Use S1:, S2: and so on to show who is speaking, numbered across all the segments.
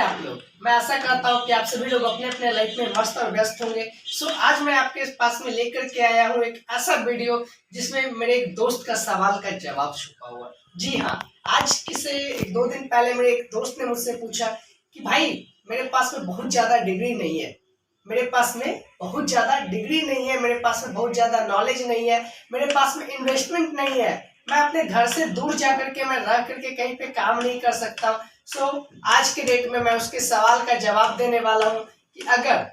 S1: आप लोग? मैं आशा करता हूँ कि आप सभी लोग अपने अपने लाइफ में मस्त और व्यस्त होंगे। आज मैं आपके पास में लेकर के आया हूँ एक ऐसा वीडियो जिसमें मेरे एक दोस्त का सवाल का जवाब छुपा हुआ है। जी हाँ, आज किसे 2 दिन पहले मेरे एक दोस्त ने मुझसे पूछा कि भाई मेरे पास में बहुत ज्यादा डिग्री नहीं है, मेरे पास में बहुत ज्यादा डिग्री नहीं है, मेरे पास में बहुत ज्यादा नॉलेज नहीं है, मेरे पास में इन्वेस्टमेंट नहीं है, मैं अपने घर से दूर जाकर के मैं रह करके कहीं पे काम नहीं कर सकता हूँ। आज के डेट में मैं उसके सवाल का जवाब देने वाला हूँ कि अगर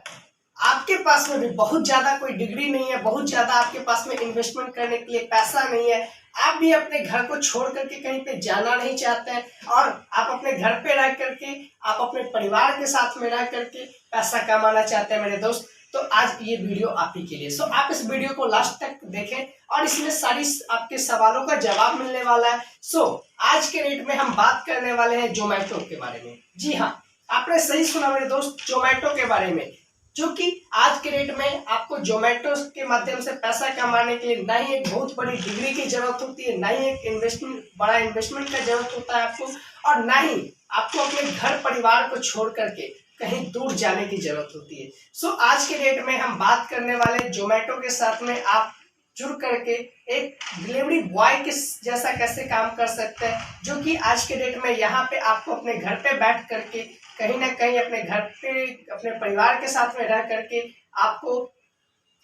S1: आपके पास में भी बहुत ज्यादा कोई डिग्री नहीं है, बहुत ज्यादा आपके पास में इन्वेस्टमेंट करने के लिए पैसा नहीं है, आप भी अपने घर को छोड़ करके कहीं पे जाना नहीं चाहते हैं और आप अपने घर पे रह करके आप अपने परिवार के साथ में रह करके पैसा कमाना चाहते हैं मेरे दोस्त, तो आज ये वीडियो आप ही के लिए। आप इस वीडियो को लास्ट तक देखें और इसमें सारी आपके सवालों का जवाब मिलने वाला है। आज के रेट में हम बात करने वाले हैं जोमेटो के बारे में। जी हाँ, आपने सही सुना मेरे दोस्त, जोमेटो के बारे में, जो कि आज के रेट में आपको जोमेटो के माध्यम से पैसा कमाने के लिए ना ही एक बहुत बड़ी डिग्री की जरूरत होती है, ना ही एक बड़ा इन्वेस्टमेंट का जरूरत होता है आपको, और ना ही आपको अपने घर परिवार को छोड़ करके कहीं दूर जाने की जरूरत होती है। आज के डेट में हम बात करने वाले जोमेटो के साथ में आप जुड़ करके एक डिलीवरी बॉय के जैसा कैसे काम कर सकते हैं, जो कि आज के डेट में यहाँ पे आपको अपने घर पे बैठ करके कहीं ना कहीं अपने घर पे अपने परिवार के साथ में रह करके आपको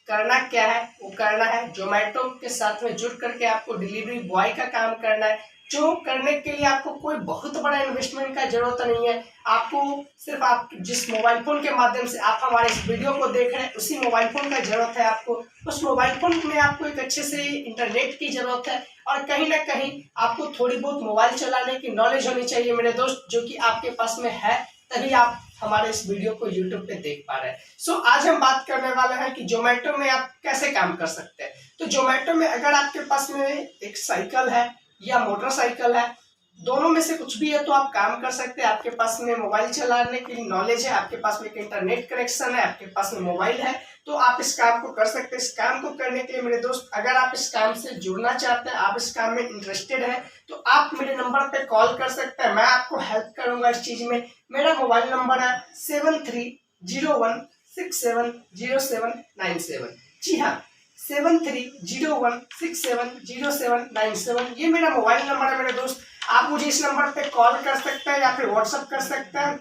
S1: करना क्या है, वो करना है जोमेटो के साथ में जुड़ करके आपको डिलीवरी बॉय का काम करना है, जो करने के लिए आपको कोई बहुत बड़ा इन्वेस्टमेंट का जरूरत नहीं है। आपको सिर्फ आप जिस मोबाइल फोन के माध्यम से आप हमारे इस वीडियो को देख रहे हैं उसी मोबाइल फोन का जरूरत है आपको। उस मोबाइल फोन में आपको एक अच्छे से इंटरनेट की जरूरत है और कहीं ना कहीं आपको थोड़ी बहुत मोबाइल चलाने की नॉलेज होनी चाहिए मेरे दोस्त, जो कि आपके पास में है, तभी आप हमारे इस वीडियो को YouTube पे देख पा रहे हैं। आज हम बात करने वाले हैं कि जोमेटो में आप कैसे काम कर सकते हैं। तो जोमेटो में अगर आपके पास में एक साइकिल है या मोटरसाइकिल है, दोनों में से कुछ भी है तो आप काम कर सकते हैं। आपके पास में मोबाइल चलाने की नॉलेज है, आपके पास में एक इंटरनेट कनेक्शन है, आपके पास में मोबाइल है, तो आप इस काम को कर सकते हैं। इस काम को करने के लिए मेरे दोस्त, अगर आप इस काम से जुड़ना चाहते हैं, आप इस काम में इंटरेस्टेड हैं, तो आप मेरे नंबर पे कॉल कर सकते हैं। मैं आपको हेल्प करूंगा इस चीज में। मेरा मोबाइल नंबर है 7301670797। जी हाँ, 7301670797। ये मेरा मोबाइल नंबर है मेरे दोस्त। आप मुझे इस नंबर पे कॉल कर सकते हैं या फिर व्हाट्सएप कर सकते हैं।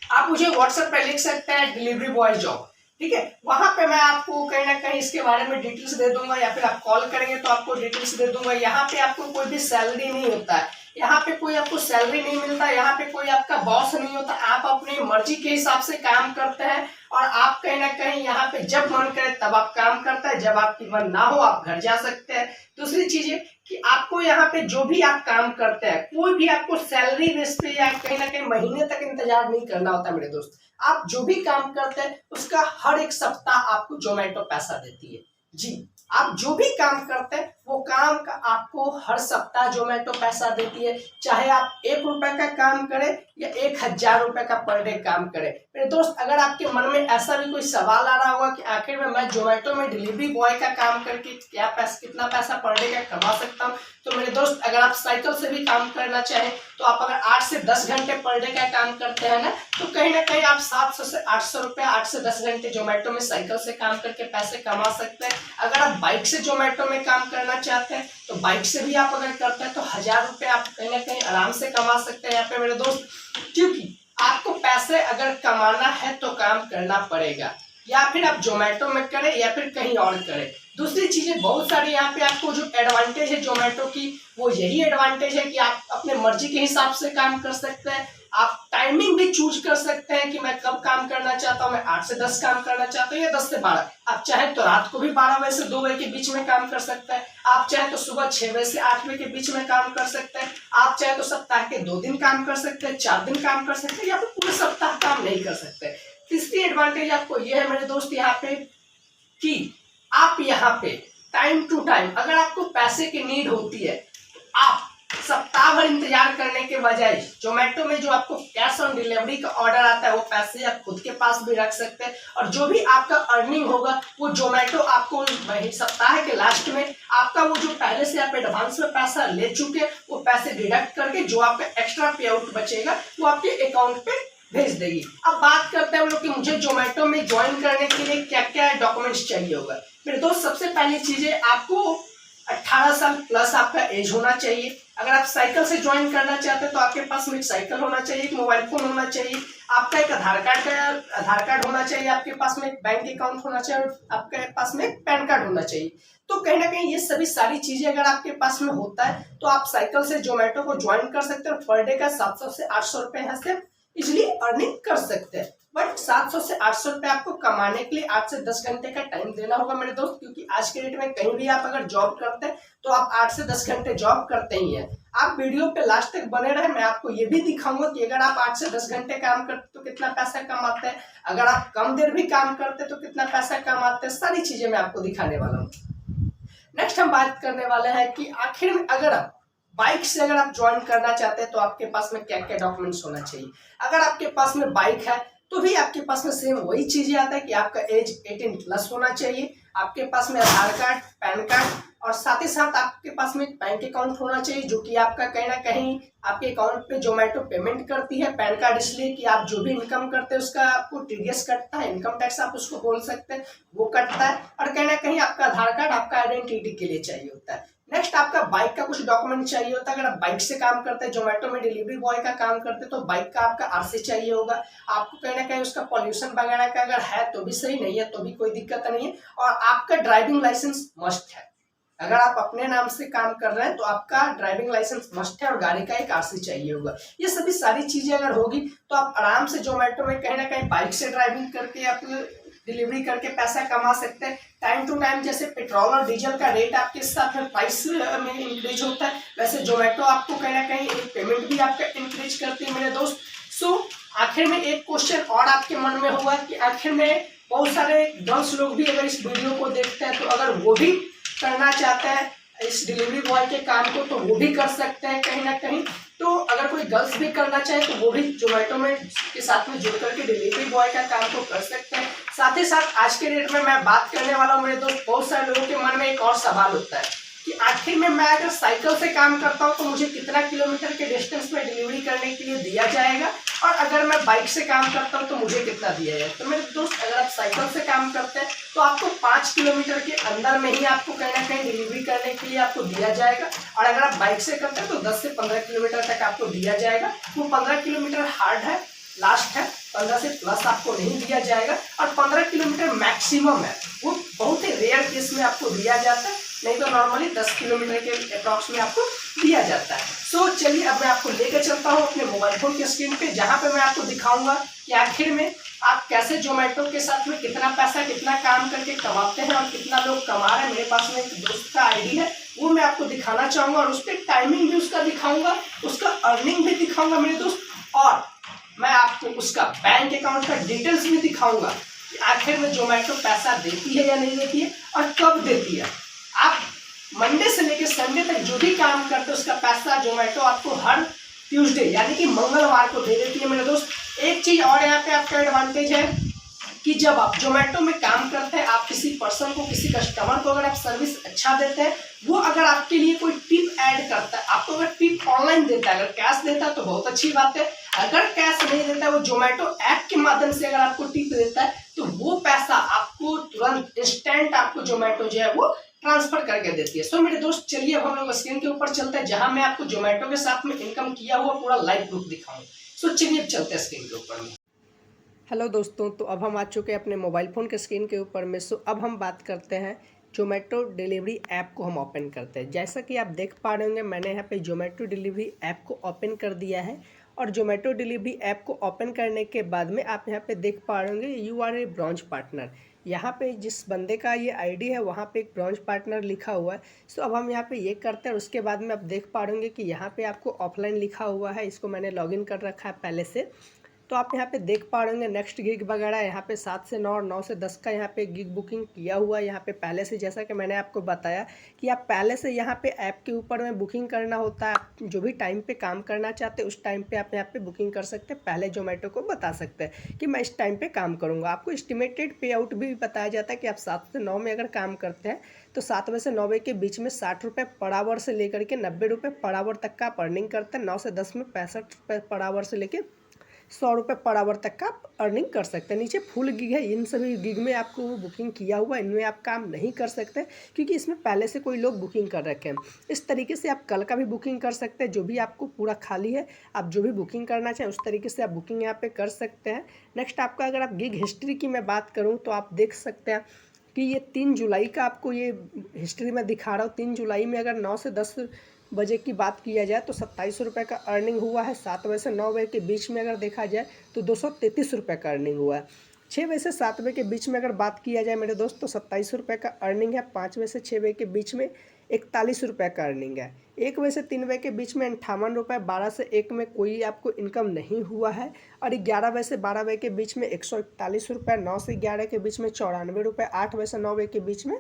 S1: आप मुझे व्हाट्सएप पे लिख सकते हैं डिलीवरी बॉय जॉब, ठीक है। वहां पे मैं आपको कहीं ना कहीं इसके बारे में डिटेल्स दे दूंगा, या फिर आप कॉल करेंगे तो आपको डिटेल्स दे दूंगा। यहाँ पे आपको कोई भी सैलरी नहीं होता है, यहाँ पे कोई आपको सैलरी नहीं मिलता, यहाँ पे कोई आपका बॉस नहीं होता। आप अपनी मर्जी के हिसाब से काम करते हैं और आप कहीं ना कहीं यहाँ पे जब मन करे तब आप काम करते हैं, जब आपकी मन ना हो आप घर जा सकते हैं। दूसरी चीज है कि आपको यहाँ पे जो भी आप काम करते हैं, कोई भी आपको सैलरी बेस पे या कहीं ना कहीं महीने तक इंतजार नहीं करना होता मेरे दोस्त। आप जो भी काम करते हैं उसका हर एक सप्ताह आपको जोमेटो पैसा देती है। जी, आप जो भी काम करते हैं वो काम का आपको हर सप्ताह जोमेटो पैसा देती है, चाहे आप 1 रुपए का काम करें या 1000 रुपए का पर डे काम करें। मेरे दोस्त, अगर आपके मन में ऐसा भी कोई सवाल आ रहा होगा कि आखिर में मैं जोमेटो में डिलीवरी बॉय का काम करके कितना पैसा पर डे का कमा सकता हूँ, तो मेरे दोस्त, अगर आप साइकिल से भी काम करना चाहें तो आप अगर 8 से 10 घंटे पर डे का काम करते हैं ना, तो कहीं ना कहीं आप 700 से 800 रुपए 8 से 10 घंटे जोमेटो में साइकिल से काम करके पैसे कमा सकते हैं। अगर आप बाइक से जोमेटो में काम करना चाहते हैं तो बाइक से भी आप अगर करते हैं तो 1000 रुपए आप कहीं ना कहीं आराम से कमा सकते हैं यहाँ पे मेरे दोस्त, क्योंकि आपको पैसे अगर कमाना है तो काम करना पड़ेगा, या फिर आप जोमेटो में करें या फिर कहीं और करें। दूसरी चीजें बहुत सारी यहाँ पे आपको जो एडवांटेज है जोमेटो की, वो यही एडवांटेज है कि आप अपने मर्जी के हिसाब से काम कर सकते हैं। आप टाइमिंग भी चूज कर सकते हैं कि मैं कब काम करना चाहता हूँ, मैं 8 से 10 काम करना चाहता हूँ या 10 से 12। आप चाहे तो रात को भी 12 बजे से 2 बजे के बीच में काम कर सकते हैं, आप चाहे तो सुबह 6 बजे से 8 बजे के बीच में काम कर सकते हैं, आप चाहे तो सप्ताह के 2 दिन काम कर सकते हैं, 4 दिन काम कर सकते हैं, या फिर पूरे सप्ताह काम नहीं कर सकते। तीसरी एडवांटेज आपको यह है मेरे दोस्त यहाँ पे कि आप यहाँ पे टाइम टू टाइम, अगर आपको पैसे की नीड होती है तो आप सप्ताह भर इंतजार करने के बजाय जोमेटो में जो आपको कैश ऑन डिलीवरी का ऑर्डर आता है वो पैसे आप खुद के पास भी रख सकते हैं, और जो भी आपका अर्निंग होगा वो जोमेटो आपको सप्ताह के लास्ट में आपका वो जो पहले से आप एडवांस में पैसा ले चुके वो पैसे डिडक्ट करके जो आपका एक्स्ट्रा पे आउट बचेगा वो आपके अकाउंट पे भेज देगी। अब बात करते हैं हम लोग कि मुझे जोमेटो में ज्वाइन करने के लिए क्या क्या डॉक्यूमेंट्स चाहिए होगा। मेरे दोस्त सबसे पहली चीज है आपको 18 साल प्लस आपका एज होना चाहिए। अगर आप साइकिल से ज्वाइन करना चाहते हैं तो आपके पास में एक साइकिल होना चाहिए, एक मोबाइल फोन होना चाहिए, आपका एक आधार कार्ड होना चाहिए, आपके पास में एक बैंक अकाउंट होना चाहिए और आपके पास में एक पैन कार्ड होना चाहिए। तो कहीं ना कहीं ये सभी सारी चीजें अगर आपके पास में होता है तो आप साइकिल से जोमेटो को ज्वाइन कर सकते हैं और पर डे का 700 से 800 रुपए यहाँ से इजिली अर्निंग कर सकते हैं। बट 700 से 800 रुपए आपको कमाने के लिए 8 से 10 घंटे का टाइम देना होगा मेरे दोस्त, क्योंकि आज के डेट में कहीं भी आप अगर जॉब करते हैं तो आप 8 से 10 घंटे जॉब करते ही हैं। आप वीडियो पे लास्ट तक बने रहे, मैं आपको ये भी दिखाऊंगा कि अगर आप 8 से 10 घंटे काम करते तो कितना पैसा कमाते हैं, अगर आप कम देर भी काम करते तो कितना पैसा कमाते हैं, सारी चीजें मैं आपको दिखाने वाला हूँ। नेक्स्ट हम बात करने वाले हैं कि आखिर में अगर आप बाइक से अगर आप ज्वाइन करना चाहते हैं तो आपके पास में क्या क्या डॉक्यूमेंट्स होना चाहिए। अगर आपके पास में बाइक है तो भी आपके पास में सेम वही चीजें आता है कि आपका एज 18 प्लस होना चाहिए, आपके पास में आधार कार्ड, पैन कार्ड और साथ ही साथ आपके पास में बैंक अकाउंट होना चाहिए जो कि आपका कहीं ना कहीं आपके अकाउंट पे जोमेटो पेमेंट करती है। पैन कार्ड इसलिए कि आप जो भी इनकम करते हैं उसका आपको टीडीएस कटता है, इनकम टैक्स आप उसको बोल सकते हैं, वो कटता है। और कहीं ना कहीं आपका आधार कार्ड आपका आइडेंटिटी के लिए चाहिए होता है। नेक्स्ट आपका बाइक का कुछ डॉक्यूमेंट चाहिए होता है। अगर आप बाइक से काम करते हैं, जोमेटो में डिलीवरी बॉय का काम करते हैं, तो बाइक का आपका आरसी चाहिए होगा। आपको कहीं ना कहीं उसका पॉल्यूशन वगैरह का अगर है तो भी सही, नहीं है तो भी कोई दिक्कत नहीं है। और आपका ड्राइविंग लाइसेंस मस्ट है। अगर आप अपने नाम से काम कर रहे हैं तो आपका ड्राइविंग लाइसेंस मस्ट है और गाड़ी का एक आरसी चाहिए होगा। ये सभी सारी चीजें अगर होगी तो आप आराम से जोमेटो में कहीं ना कहीं बाइक से ड्राइविंग करके आप डिलीवरी करके पैसा कमा सकते हैं। टाइम टू टाइम जैसे पेट्रोल और डीजल का रेट आपके साथ में प्राइस में इंक्रीज होता है, वैसे जोमेटो आपको कहीं ना कहीं एक पेमेंट भी आपका इंक्रीज करती है मेरे दोस्त। सो आखिर में एक क्वेश्चन और आपके मन में होगा कि आखिर में बहुत सारे गर्ल्स लोग भी अगर इस वीडियो को देखते हैं तो अगर वो भी करना चाहते हैं इस डिलीवरी बॉय के काम को तो वो भी कर सकते हैं कहीं ना कहीं। तो अगर कोई गर्ल्स भी करना चाहे तो वो भी जोमेटो में के साथ में जुड़ करके डिलीवरी बॉय का काम को कर सकते हैं। साथ ही साथ आज के डेट में मैं बात करने वाला हूँ मेरे दोस्त, बहुत सारे लोगों के मन में एक और सवाल होता है कि आखिर में मैं अगर साइकिल से काम करता हूँ तो मुझे कितना किलोमीटर के डिस्टेंस में डिलीवरी करने के लिए दिया जाएगा, और अगर मैं बाइक से काम करता हूँ तो मुझे कितना दिया जाएगा। तो मेरे दोस्त अगर आप साइकिल से काम करते हैं तो आपको 5 किलोमीटर के अंदर में ही आपको कहीं ना कहीं डिलीवरी करने के लिए आपको दिया जाएगा, और अगर आप बाइक से करते हैं तो 10 से 15 किलोमीटर तक आपको दिया जाएगा। वो 15 किलोमीटर हार्ड है, लास्ट है, 15 से प्लस आपको नहीं दिया जाएगा, और 15 किलोमीटर मैक्सिमम है, वो बहुत ही रेयर केस में आपको दिया जाता है, नहीं तो नॉर्मली 10 किलोमीटर के अप्रॉक्स में आपको दिया जाता है। सो चलिए अब मैं आपको लेकर चलता हूँ अपने मोबाइल फोन के स्क्रीन पे, जहाँ पे मैं आपको दिखाऊंगा कि आखिर में आप कैसे जोमेटो के साथ में कितना पैसा कितना काम करके कमाते हैं और कितना लोग कमा रहे हैं। मेरे पास में एक दोस्त का आईडी है, वो मैं आपको दिखाना चाहूंगा और उस पर टाइमिंग भी उसका दिखाऊंगा, उसका अर्निंग भी दिखाऊंगा मेरे दोस्त, और मैं आपको उसका बैंक अकाउंट का डिटेल्स भी दिखाऊंगा कि आखिर में जोमेटो पैसा देती है या नहीं देती है और कब देती है। आप मंडे से लेकर संडे तक जो भी काम करते हैं उसका पैसा जोमेटो आपको हर ट्यूसडे यानी कि मंगलवार को दे देती है मेरे दोस्त। एक चीज और यहाँ पे आपका एडवांटेज है कि जब आप जोमेटो में काम करते हैं, आप किसी पर्सन को, किसी कस्टमर को अगर आप सर्विस अच्छा देते हैं, वो अगर आपके लिए कोई टिप ऐड करता है, आपको अगर टिप ऑनलाइन देता है, अगर कैश देता है तो बहुत अच्छी बात है। अगर कैश नहीं देता है, वो जोमेटो ऐप के माध्यम से अगर आपको टिप देता है तो वो पैसा आपको तुरंत इंस्टेंट आपको जोमेटो जो है वो ट्रांसफर करके देती है। सो मेरे दोस्त चलिए अब हम लोग स्क्रीन के ऊपर चलते हैं, जहां मैं आपको जोमेटो के साथ में इनकम किया हुआ पूरा लाइव प्रूफ दिखाऊंगा। सो चलिए अब चलते हैं स्क्रीन के ऊपर में। हेलो दोस्तों, तो अब हम आ चुके हैं अपने मोबाइल फ़ोन के स्क्रीन के ऊपर में। सो अब हम बात करते हैं जोमेटो डिलीवरी ऐप को हम ओपन करते हैं। जैसा कि आप देख पा रहे होंगे, मैंने यहाँ पे जोमेटो डिलीवरी ऐप को ओपन कर दिया है, और जोमेटो डिलीवरी ऐप को ओपन करने के बाद में आप यहाँ पे देख पा रहे होंगे you are a branch partner. यहाँ पे जिस बंदे का ये आईडी है वहाँ पे एक ब्रांच पार्टनर लिखा हुआ है। सो अब हम यहाँ पे ये करते हैं, और उसके बाद में आप देख पा रहे होंगे कि यहाँ पे आपको ऑफलाइन लिखा हुआ है, इसको मैंने लॉगिन कर रखा है पहले से। तो आप यहाँ पे देख पा रहे होंगे नेक्स्ट गिग वगैरह यहाँ पे 7 से 9 और 9 से 10 का यहाँ पे गिग बुकिंग किया हुआ है यहाँ पे पहले से। जैसा कि मैंने आपको बताया कि आप पहले से यहाँ पे ऐप के ऊपर में बुकिंग करना होता है। आप जो भी टाइम पे काम करना चाहते हैं उस टाइम पे आप यहाँ पे बुकिंग कर सकते हैं। पहले जोमेटो को बता सकते हैं कि मैं इस टाइम पे काम करूँगा। आपको एस्टिमेटेड पे आउट भी बताया जाता है कि आप 7 से 9 में अगर काम करते हैं तो 7 बजे से 9 बजे के बीच में 60 रुपये पर आवर से लेकर के 90 रुपये पर आवर तक का आप अर्निंग करते हैं। 9 से 10 में 65 रुपये पर आवर से लेकर
S2: 100 रुपये पर आवर तक का आप अर्निंग कर सकते हैं। नीचे फुल गिग है, इन सभी गिग में आपको बुकिंग किया हुआ, इनमें आप काम नहीं कर सकते क्योंकि इसमें पहले से कोई लोग बुकिंग कर रखे हैं। इस तरीके से आप कल का भी बुकिंग कर सकते हैं, जो भी आपको पूरा खाली है आप जो भी बुकिंग करना चाहें उस तरीके से आप बुकिंग यहाँ पे कर सकते हैं। नेक्स्ट आपका अगर आप गिग हिस्ट्री की मैं बात करूँ तो आप देख सकते हैं कि ये 3 जुलाई का आपको ये हिस्ट्री में दिखा रहा हूँ। 3 जुलाई में अगर 9 से 10 बजे की बात किया जाए तो 27 रुपये का अर्निंग हुआ है। 7 बजे से 9 बजे के बीच में अगर देखा जाए तो 233 रुपये का अर्निंग हुआ है। 6 बजे से 7 बजे के बीच में अगर बात किया जाए मेरे दोस्त तो 27 रुपये का अर्निंग है। 5 बजे से 6 बजे के बीच में 41 रुपये का अर्निंग है। 1 बजे से 3 बजे के बीच में 58 रुपये। 12 से 1 में कोई आपको इनकम नहीं हुआ है। और 11 बजे से 12 बजे के बीच में 141 रुपये। 9 से 11 के बीच में 94 रुपये। 8 बजे से 9 बजे के बीच में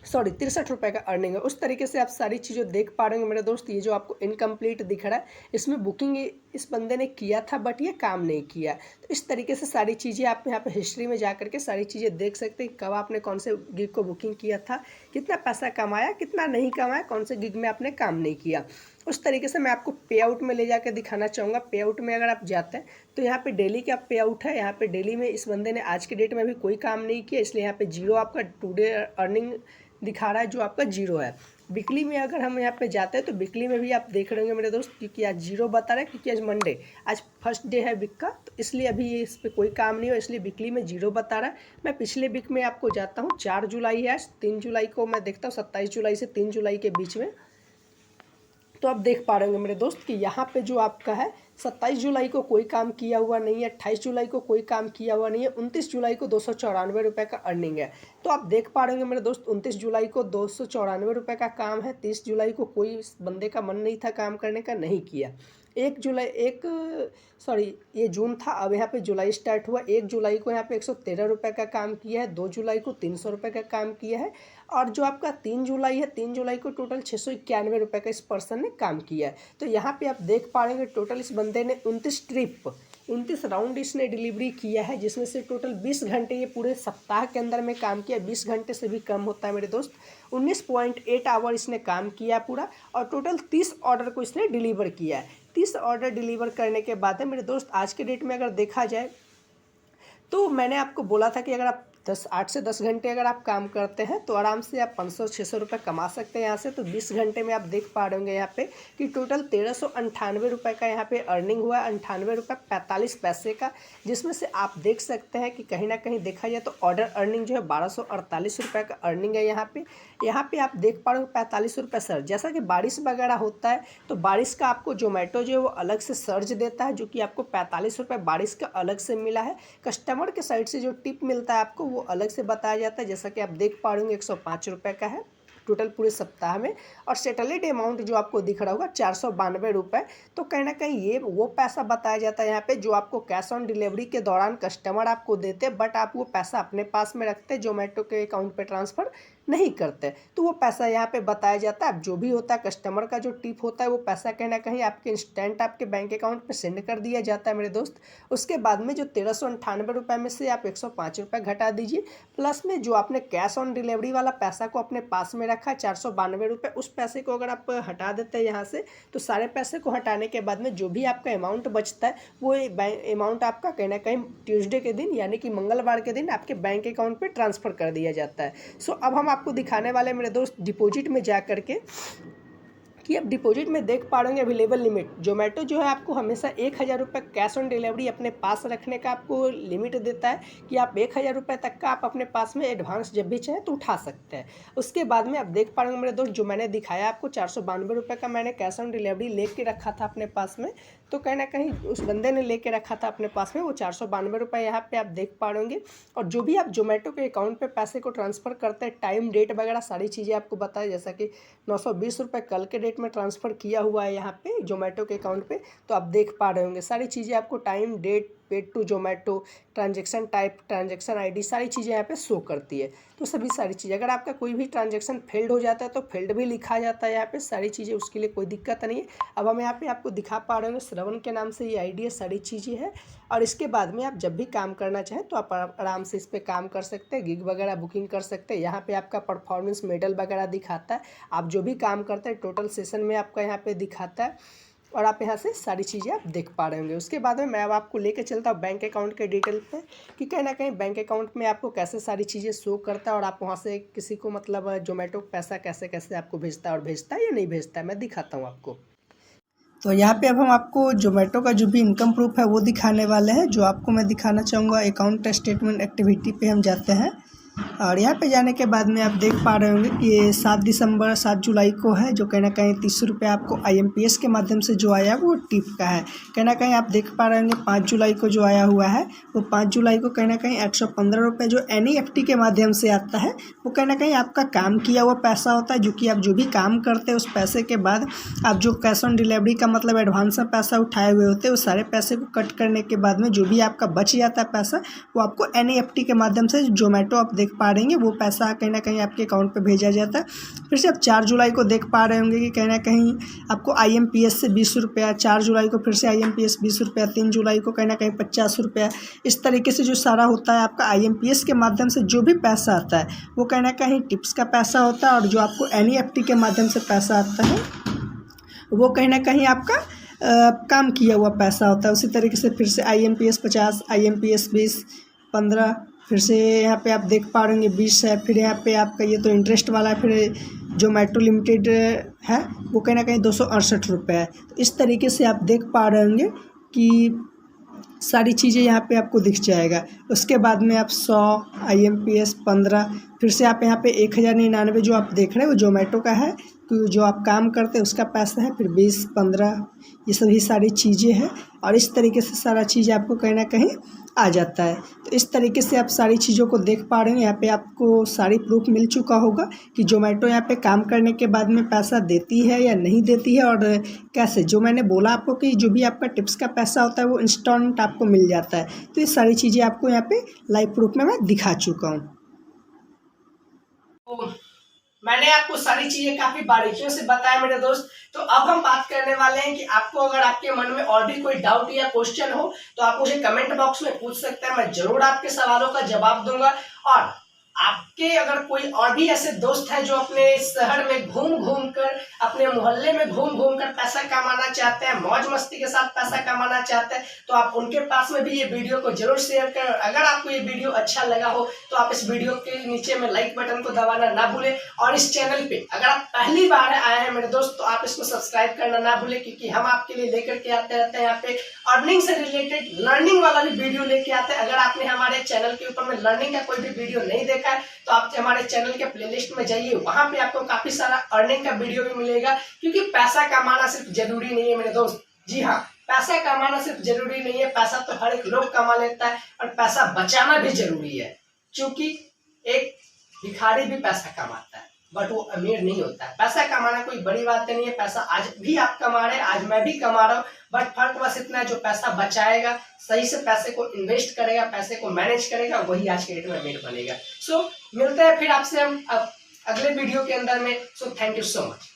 S2: 63 रुपये का अर्निंग है। उस तरीके से आप सारी चीज़ें देख पा रहे होंगे मेरे दोस्त। ये जो आपको इनकम्प्लीट दिख रहा है इसमें बुकिंग इस बंदे ने किया था बट ये काम नहीं किया। तो इस तरीके से सारी चीज़ें आप यहाँ पे हिस्ट्री में जा करके सारी चीज़ें देख सकते हैं, कब आपने कौन से गिग को बुकिंग किया था, कितना पैसा कमाया, कितना नहीं कमाया, कौन से गिग में आपने काम नहीं किया। उस तरीके से मैं आपको पे आउट में ले जाकर दिखाना चाहूँगा। पे आउट में अगर आप जाते हैं तो यहाँ पे डेली का पे आउट है। यहाँ पे डेली में इस बंदे ने आज के डेट में भी कोई काम नहीं किया, इसलिए यहाँ पे जीरो आपका टुडे अर्निंग दिखा रहा है जो आपका जीरो है। वीकली में अगर हम यहाँ पे जाते हैं तो वीकली में भी आप देख रहे होंगे मेरे दोस्त, क्योंकि आज जीरो बता रहा है क्योंकि आज मंडे, आज फर्स्ट डे है वीक का, तो इसलिए अभी इस पर कोई काम नहीं हो, इसलिए वीकली में जीरो बता रहा है। मैं पिछले वीक में आपको जाता हूँ। 4 जुलाई है आज, 3 जुलाई को मैं देखता हूँ, 27 जुलाई से 3 जुलाई के बीच में। तो आप देख पा रहे होंगे मेरे दोस्त कि यहाँ पे जो आपका है 27 जुलाई को कोई काम किया हुआ नहीं है, 28 जुलाई को कोई काम किया हुआ नहीं है, 29 जुलाई को 294 रुपये का अर्निंग है। तो आप देख पा रहे होंगे मेरे दोस्त 29 जुलाई को 294 रुपये का काम है। 30 जुलाई को कोई इस बंदे का मन नहीं था काम करने का, नहीं किया। ये जून था, अब यहाँ पे जुलाई स्टार्ट हुआ। 1 जुलाई को यहाँ पे 113 रुपये का काम किया है। 2 जुलाई को 300 रुपये का काम किया है। और जो आपका 3 जुलाई है, 3 जुलाई को टोटल 691 रुपये का इस पर्सन ने काम किया है। तो यहाँ पे आप देख पा रहे हैं टोटल इस बंदे ने 29 राउंड इसने डिलीवरी किया है, जिसमें से टोटल 20 घंटे ये पूरे सप्ताह के अंदर में काम किया। 20 घंटे से भी कम होता है मेरे दोस्त। 19.8 आवर इसने काम किया पूरा, और टोटल 30 ऑर्डर को इसने डिलीवर किया है। 30 ऑर्डर डिलीवर करने के बाद है मेरे दोस्त, आज के डेट में अगर देखा जाए तो मैंने आपको बोला था कि अगर आप 8 से 10 घंटे अगर आप काम करते हैं तो आराम से आप 500-600 रुपये कमा सकते हैं यहाँ से। तो 20 घंटे में आप देख पा रहे होंगे यहाँ पे कि टोटल 1398 रुपये का यहाँ पे अर्निंग हुआ है, 98 रुपये 45 पैसे का। जिसमें से आप देख सकते हैं कि कहीं ना कहीं देखा जाए तो ऑर्डर अर्निंग जो है 1248 रुपये का अर्निंग है यहाँ पे। आप देख पा रहे हो 45 रुपये सर्ज। जैसा कि बारिश वगैरह होता है तो बारिश का आपको जोमेटो जो है वो अलग से सर्ज देता है, जो कि आपको 45 रुपये बारिश का अलग से मिला है। कस्टमर के साइड से जो टिप मिलता है आपको वो अलग से बताया जाता है। जैसा कि आप देख पा रहे होंगे 105 रुपये का है टोटल पूरे सप्ताह में। और सेटलड अमाउंट जो आपको दिख रहा होगा 492 रुपये। तो कहीं ना कहीं ये वो पैसा बताया जाता है यहाँ पे जो आपको कैश ऑन डिलीवरी के दौरान कस्टमर आपको देते, बट आप वो पैसा अपने पास में रखते, जोमेटो के अकाउंट पे ट्रांसफ़र नहीं करते। तो वो पैसा यहाँ पे बताया जाता है। अब जो भी होता है कस्टमर का जो टिप होता है वो पैसा कहीं ना कहीं आपके इंस्टेंट आपके बैंक अकाउंट पे सेंड कर दिया जाता है मेरे दोस्त। उसके बाद में जो 1398 रुपये में से आप 105 रुपये घटा दीजिए, प्लस में जो आपने कैश ऑन डिलीवरी वाला पैसा को अपने पास में रखा है 492 रुपये, उस पैसे को अगर आप हटा देते हैं यहाँ से तो सारे पैसे को हटाने के बाद में जो भी आपका अमाउंट बचता है वो अमाउंट आपका कहीं ना कहीं ट्यूसडे के दिन यानी कि मंगलवार के दिन आपके बैंक अकाउंट पे ट्रांसफ़र कर दिया जाता है। सो अब हम आपको दिखाने वाले मेरे दोस्त डिपॉजिट में जा करके कि आप डिपॉजिट में देख पा रहे होंगे अवेलेबल लिमिट। जोमेटो जो है आपको हमेशा 1000 रुपये कैश ऑन डिलीवरी अपने पास रखने का आपको लिमिट देता है कि आप 1000 रुपये तक का आप अपने पास में एडवांस जब भी चाहें तो उठा सकते हैं। उसके बाद में आप देख पा रहे होंगे मेरे दोस्त जो मैंने दिखाया आपको 492 रुपये का मैंने कैश ऑन डिलीवरी लेके रखा था अपने पास में। तो कहीं ना कहीं उस बंदे ने लेके रखा था अपने पास में वो 492 रुपये यहाँ पे आप देख पा रहे होंगे। और जो भी आप जोमेटो के अकाउंट पे पैसे को ट्रांसफ़र करते हैं टाइम डेट वगैरह सारी चीज़ें आपको बताया, जैसा कि 920 रुपये कल के डेट में ट्रांसफ़र किया हुआ है यहाँ पे जोमेटो के अकाउंट पे। तो आप देख पा रहे होंगे सारी चीज़ें आपको time date paid to Zomato transaction type transaction ID सारी चीज़ें यहाँ पे शो करती है। तो सभी सारी चीज़ें अगर आपका कोई भी ट्रांजैक्शन फेल्ड हो जाता है तो फेल्ड भी लिखा जाता है यहाँ पे सारी चीज़ें, उसके लिए कोई दिक्कत नहीं है। अब हम यहाँ पे आपको दिखा पा रहे हैं श्रवण के नाम से ये आईडी है, सारी चीज़ें है। और इसके बाद में आप जब भी काम करना चाहें तो आप आराम से इस पर काम कर सकते हैं, गिग वगैरह बुकिंग कर सकते हैं। यहाँ पे आपका परफॉर्मेंस मेडल वगैरह दिखाता है, आप जो भी काम करते हैं टोटल सेशन में आपका यहाँ पे दिखाता है। और आप यहाँ से सारी चीज़ें आप देख पा रहे होंगे। उसके बाद में मैं अब आपको लेके चलता हूँ बैंक अकाउंट के डिटेल पे कि कहीं ना कहीं बैंक अकाउंट में आपको कैसे सारी चीज़ें शो करता है और आप वहाँ से किसी को मतलब जोमेटो पैसा कैसे कैसे आपको भेजता है और भेजता है या नहीं भेजता है, मैं दिखाता हूँ आपको। तो यहाँ पे अब हम आपको जोमेटो का जो भी इनकम प्रूफ है वो दिखाने वाले हैं। जो आपको मैं दिखाना चाहूँगा, अकाउंट स्टेटमेंट एक्टिविटी पे हम जाते हैं और यहाँ पे जाने के बाद में आप देख पा रहे होंगे कि ये 7 जुलाई को है, जो कहीं ना कहीं 30 रुपये आपको IMPS के माध्यम से जो आया वो टिप का है। कहीं ना कहीं आप देख पा रहे होंगे 5 जुलाई को जो आया हुआ है वो 5 जुलाई को कहीं ना कहीं 115 रुपये जो NEFT के माध्यम से आता है, वो कहीं ना कहीं आपका काम किया हुआ पैसा होता है। जो कि आप जो भी काम करते हैं उस पैसे के बाद आप जो कैश ऑन डिलीवरी का मतलब एडवांस में पैसा उठाए हुए होते हैं, उस सारे पैसे को कट करने के बाद में जो भी आपका बच जाता है पैसा, वो आपको NEFT के माध्यम से जोमेटो आप देख पा रहे हैं वो पैसा कहीं ना कहीं आपके अकाउंट पे भेजा जाता है। फिर से आप 4 जुलाई को देख पा रहे होंगे कि कहीं ना कहीं आपको IMPS से 20 रुपया, 4 जुलाई को फिर से IMPS 20 रुपया, 3 जुलाई को कहीं ना कहीं 50 रुपया। इस तरीके से जो सारा होता है आपका IMPS के माध्यम से जो भी पैसा आता है वो कहीं ना कहीं टिप्स का पैसा होता है, और जो आपको NEFT के माध्यम से पैसा आता है वो कहीं ना कहीं आपका काम किया हुआ पैसा होता है। उसी तरीके से फिर से IMPS 50, IMPS 20, 15, फिर से यहाँ पे आप देख पा रहे होंगे 20 है। फिर यहाँ पे आपका ये तो इंटरेस्ट वाला है, फिर जोमेटो लिमिटेड है वो कहीं ना कहीं 268 रुपये है। तो इस तरीके से आप देख पा रहे होंगे कि सारी चीज़ें यहाँ पे आपको दिख जाएगा। उसके बाद में आप 100, IMPS 15, फिर से आप यहाँ पे 1099 जो आप देख रहे हैं वो जोमेटो का है, जो आप काम करते हैं उसका पैसा है। फिर 20, 15 ये सभी सारी चीज़ें हैं, और इस तरीके से सारा चीज़ आपको कहीं ना कहीं आ जाता है। तो इस तरीके से आप सारी चीज़ों को देख पा रहे हैं। यहाँ पे आपको सारी प्रूफ मिल चुका होगा कि जोमेटो यहाँ पे काम करने के बाद में पैसा देती है या नहीं देती है, और कैसे। जो मैंने बोला आपको कि जो भी आपका टिप्स का पैसा होता है वो इंस्टेंट आपको मिल जाता है। तो ये सारी चीज़ें आपको यहाँ पे लाइव प्रूफ में मैं दिखा चुका हूँ।
S1: मैंने आपको सारी चीजें काफी बारीकियों से बताया मेरे दोस्त। तो अब हम बात करने वाले हैं कि आपको अगर आपके मन में और भी कोई डाउट या क्वेश्चन हो तो आप मुझे कमेंट बॉक्स में पूछ सकते हैं, मैं जरूर आपके सवालों का जवाब दूंगा। और आपके अगर कोई और भी ऐसे दोस्त हैं जो अपने शहर में घूम घूम कर, अपने मोहल्ले में घूम घूम कर पैसा कमाना चाहते हैं, मौज मस्ती के साथ पैसा कमाना चाहते हैं, तो आप उनके पास में भी ये वीडियो को जरूर शेयर करें। अगर आपको ये वीडियो अच्छा लगा हो तो आप इस वीडियो के नीचे में लाइक बटन को दबाना ना भूलें, और इस चैनल पे अगर आप पहली बार आए हैं मेरे दोस्त तो आप इसको सब्सक्राइब करना ना भूलें, क्योंकि हम आपके लिए लेकर के आते रहते हैं यहाँ पे अर्निंग से रिलेटेड लर्निंग वाला भी वीडियो लेके आते हैं। अगर आपने हमारे चैनल के ऊपर में लर्निंग का कोई भी वीडियो नहीं देखा है तो आप हमारे चैनल के प्लेलिस्ट में जाइए, वहां पे आपको काफी सारा अर्निंग का वीडियो भी मिलेगा। क्योंकि पैसा कमाना सिर्फ जरूरी नहीं है मेरे दोस्त, जी हाँ, पैसा कमाना सिर्फ जरूरी नहीं है, पैसा तो हर एक लोग कमा लेता है, और पैसा बचाना भी जरूरी है। क्योंकि एक भिखारी भी पैसा कमाता है बट वो अमीर नहीं होता है। पैसा कमाना कोई बड़ी बात नहीं है, पैसा आज भी आप कमा रहे हैं, आज मैं भी कमा रहा हूँ, बट फर्क बस इतना है जो पैसा बचाएगा, सही से पैसे को इन्वेस्ट करेगा, पैसे को मैनेज करेगा, वही आज के डेट में अमीर बनेगा। सो मिलते हैं फिर आपसे हम अगले वीडियो के अंदर में। So thank you so much.